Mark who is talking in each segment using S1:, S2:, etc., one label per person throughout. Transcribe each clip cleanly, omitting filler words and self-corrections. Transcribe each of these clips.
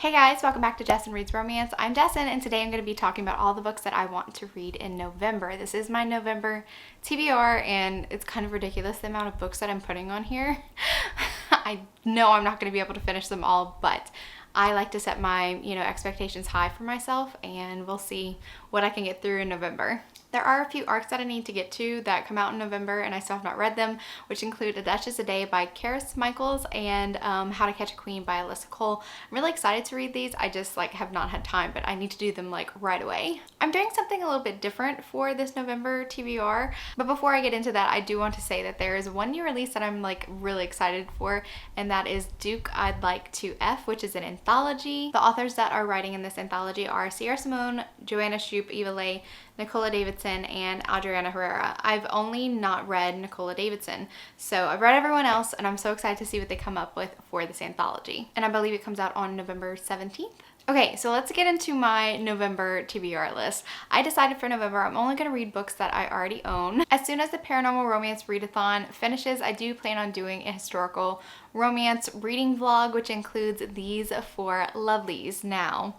S1: Hey guys, welcome back to Jessin Reads Romance. I'm Jessin, and today I'm going to be talking about all the books that I want to read in November. This is my November TBR, and it's kind of ridiculous the amount of books that I'm putting on here. I know I'm not going to be able to finish them all, but I like to set my, expectations high for myself, and we'll see what I can get through in November. There are a few arcs that I need to get to that come out in November, and I still have not read them, which include A Duchess a Day by Kerry Michaels and How to Catch a Queen by Alecia Cole. I'm really excited to read these. I just have not had time, but I need to do them right away. I'm doing something a little bit different for this November TBR, but before I get into that, I do want to say that there is one new release that I'm really excited for, and that is Duke I'd Like to F, which is an anthology. The authors that are writing in this anthology are Sierra Simone, Joanna Shupe, Eva Leigh, Nicola Davidson, and Adriana Herrera. I've only not read Nicola Davidson, so I've read everyone else, and I'm so excited to see what they come up with for this anthology. And I believe it comes out on November 17th. Okay, so let's get into my November TBR list. I decided for November I'm only going to read books that I already own. As soon as the Paranormal Romance Readathon finishes, I do plan on doing a historical romance reading vlog, which includes these four lovelies. Now,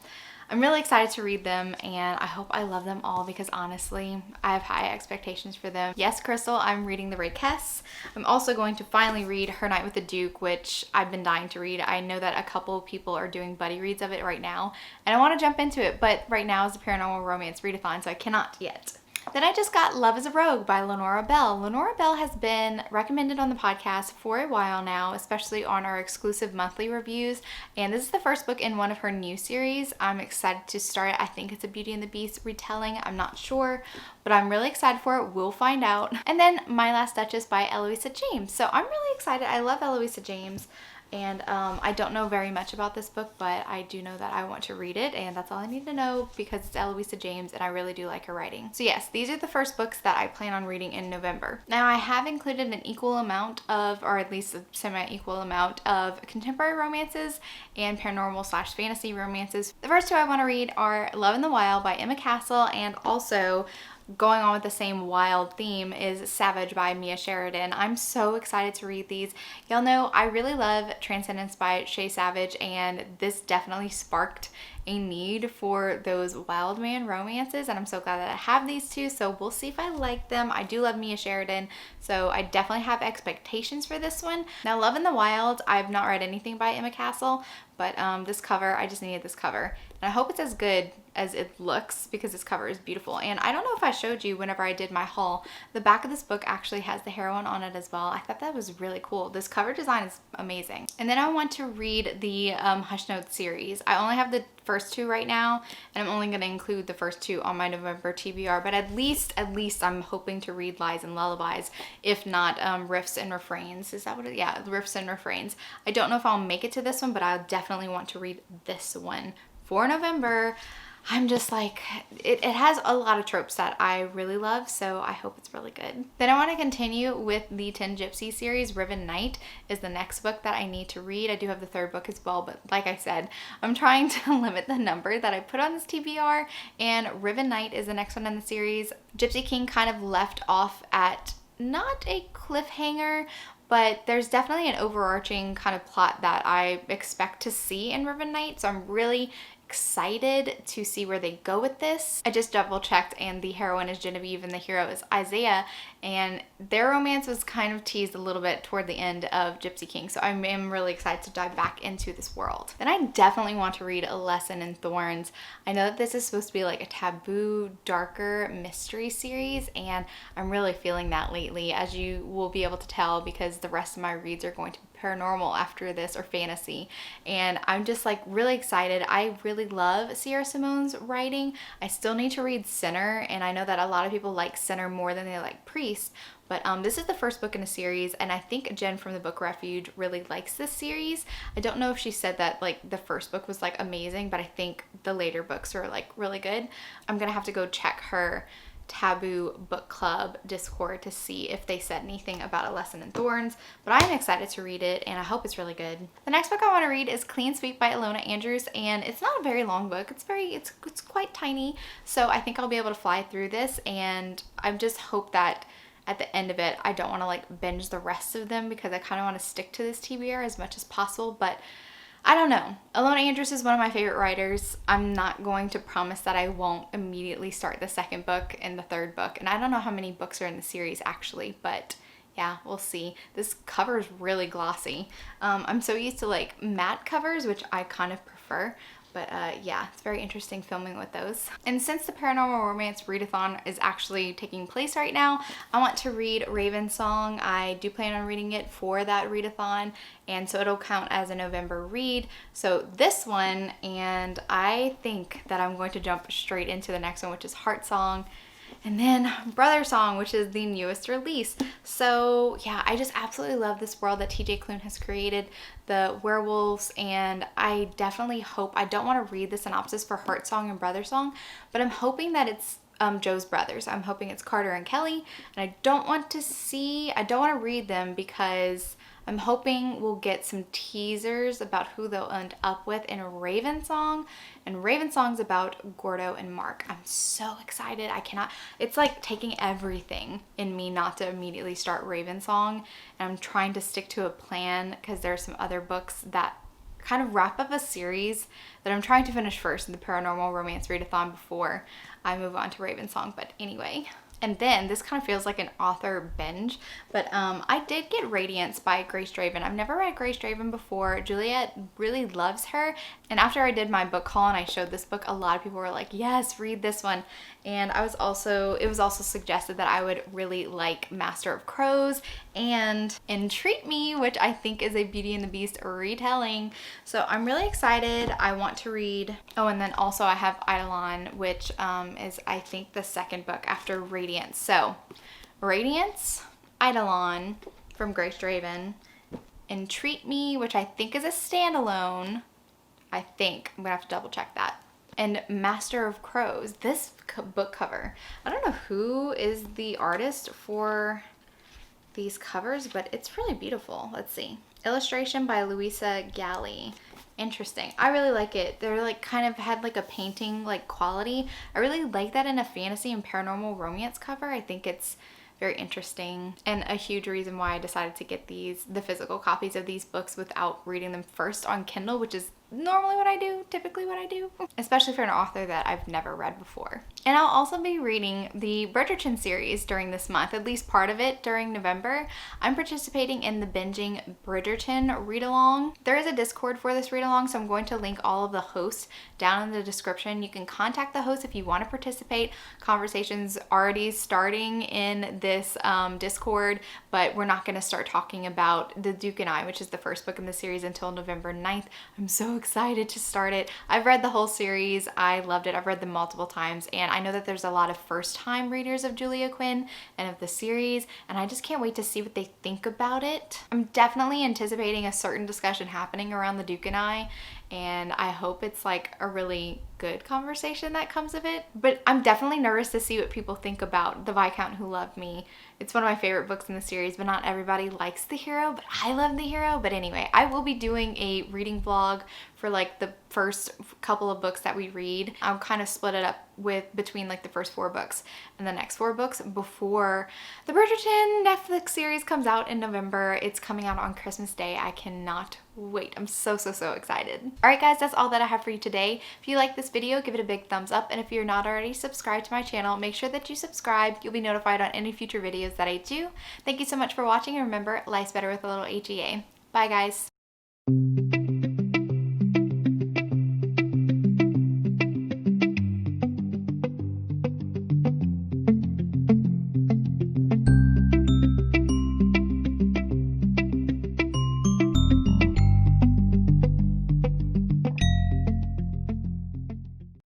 S1: I'm really excited to read them, and I hope I love them all because honestly, I have high expectations for them. Yes, Crystal, I'm reading The Rakess. I'm also going to finally read Her Night with the Duke, which I've been dying to read. I know that a couple people are doing buddy reads of it right now, and I want to jump into it, but right now is the Paranormal Romance Readathon, so I cannot yet. Then I just got Love is a Rogue by Lenora Bell. Lenora Bell has been recommended on the podcast for a while now, especially on our exclusive monthly reviews, and this is the first book in one of her new series. I'm excited to start it. I think it's a Beauty and the Beast retelling. I'm not sure, but I'm really excited for it. We'll find out. And then My Last Duchess by Eloisa James. So I'm really excited. I love Eloisa James. And I don't know very much about this book, but I do know that I want to read it, and that's all I need to know because it's Eloisa James and I really do like her writing. So yes, these are the first books that I plan on reading in November. Now, I have included an equal amount of, or at least a semi-equal amount of contemporary romances and paranormal/fantasy romances. The first two I want to read are Love in the Wild by Emma Castle, and also going on with the same wild theme is Savage by Mia Sheridan. I'm so excited to read these. Y'all know I really love Transcendence by Shay Savage, and this definitely sparked a need for those wild man romances, and I'm so glad that I have these two, so we'll see if I like them. I do love Mia Sheridan, so I definitely have expectations for this one. Now, Love in the Wild, I've not read anything by Emma Castle, but this cover, I just needed this cover, and I hope it's as good as it looks because this cover is beautiful. And I don't know if I showed you whenever I did my haul, the back of this book actually has the heroine on it as well. I thought that was really cool. This cover design is amazing. And then I want to read the Hush Notes series. I only have the first two right now, and I'm only going to include the first two on my November TBR, but at least I'm hoping to read Lies and Lullabies, if not Riffs and Refrains. Is that what it is? Yeah, Riffs and Refrains. I don't know if I'll make it to this one, but I'll definitely want to read this one for November. I'm just it has a lot of tropes that I really love, so I hope it's really good. Then I want to continue with the 10 Gypsy series. Riven Knight is the next book that I need to read. I do have the third book as well, but like I said, I'm trying to limit the number that I put on this TBR, and Riven Knight is the next one in the series. Gypsy King kind of left off at not a cliffhanger, but there's definitely an overarching kind of plot that I expect to see in Riven Knight, so I'm really excited to see where they go with this. I just double checked, and the heroine is Genevieve and the hero is Isaiah, and their romance was kind of teased a little bit toward the end of Gypsy King, so I'm really excited to dive back into this world. Then I definitely want to read A Lesson in Thorns. I know that this is supposed to be like a taboo, darker mystery series, and I'm really feeling that lately, as you will be able to tell because the rest of my reads are going to be paranormal after this, or fantasy, and I'm just really excited. I really love Sierra Simone's writing. I still need to read Sinner, and I know that a lot of people like Sinner more than they like Priest, but this is the first book in a series, and I think Jen from the Book Refuge really likes this series. I don't know if she said that the first book was amazing, but I think the later books are really good. I'm gonna have to go check her Taboo book club Discord to see if they said anything about A Lesson in Thorns, but I'm excited to read it, and I hope it's really good. The next book I want to read is Clean Sweep by Ilona Andrews, and it's not a very long book. It's quite tiny, so I think I'll be able to fly through this, and I just hope that at the end of it I don't want to binge the rest of them because I kind of want to stick to this TBR as much as possible, but I don't know. Ilona Andrus is one of my favorite writers. I'm not going to promise that I won't immediately start the second book and the third book. And I don't know how many books are in the series actually, but yeah, we'll see. This cover is really glossy. I'm so used to like matte covers, which I kind of prefer. But yeah, it's very interesting filming with those. And since the Paranormal Romance readathon is actually taking place right now, I want to read Raven's Song. I do plan on reading it for that readathon, and so it'll count as a November read. So this one, and I think that I'm going to jump straight into the next one, which is Heart Song. And then Brother Song, which is the newest release. So yeah, I just absolutely love this world that TJ Klune has created, the werewolves, and I definitely hope, I don't want to read the synopsis for Heart Song and Brother Song, but I'm hoping that it's Joe's brothers. I'm hoping it's Carter and Kelly, and I don't want to read them because I'm hoping we'll get some teasers about who they'll end up with in Raven Song. And Raven Song's about Gordo and Mark. I'm so excited. I cannot, it's like taking everything in me not to immediately start Raven Song. And I'm trying to stick to a plan because there are some other books that kind of wrap up a series that I'm trying to finish first in the Paranormal Romance readathon before I move on to Raven Song. But anyway. And then this kind of feels like an author binge, but I did get Radiance by Grace Draven. I've never read Grace Draven before. Juliet really loves her. And after I did my book haul and I showed this book, a lot of people were like, yes, read this one. And it was also suggested that I would really like Master of Crows and Entreat Me, which I think is a Beauty and the Beast retelling. So I'm really excited. I want to read, oh, and then also I have Eidolon, which is I think the second book after Radiance. So Radiance, Eidolon from Grace Draven, Entreat Me, which I think is a standalone. I think. I'm gonna have to double check that. And Master of Crows. This book cover. I don't know who is the artist for these covers, but it's really beautiful. Let's see. Illustration by Louisa Galley. Interesting. I really like it. They're like kind of had like a painting like quality. I really like that in a fantasy and paranormal romance cover. I think it's very interesting, and a huge reason why I decided to get the physical copies of these books without reading them first on Kindle, which is normally what I do, typically what I do, especially for an author that I've never read before. And I'll also be reading the Bridgerton series during this month, at least part of it during November. I'm participating in the Binging Bridgerton read-along. There is a Discord for this read-along, so I'm going to link all of the hosts down in the description. You can contact the host if you want to participate. Conversations already starting in this Discord, but we're not going to start talking about The Duke and I, which is the first book in the series, until November 9th. I'm so excited to start it. I've read the whole series. I loved it. I've read them multiple times, and I know that there's a lot of first-time readers of Julia Quinn and of the series, and I just can't wait to see what they think about it. I'm definitely anticipating a certain discussion happening around The Duke and I, and I hope it's like a really good conversation that comes of it. But I'm definitely nervous to see what people think about The Viscount Who Loved Me. It's one of my favorite books in the series, but not everybody likes the hero, but I love the hero. But anyway, I will be doing a reading vlog for like the first couple of books that we read. I'll kind of split it up between like the first 4 books and the next 4 books before the Bridgerton Netflix series comes out in November. It's coming out on Christmas Day. I cannot wait. I'm so excited. All right, guys, that's all that I have for you today. If you like this video, give it a big thumbs up. And if you're not already subscribed to my channel, make sure that you subscribe. You'll be notified on any future videos that I do. Thank you so much for watching. And remember, life's better with a little HEA. Bye, guys.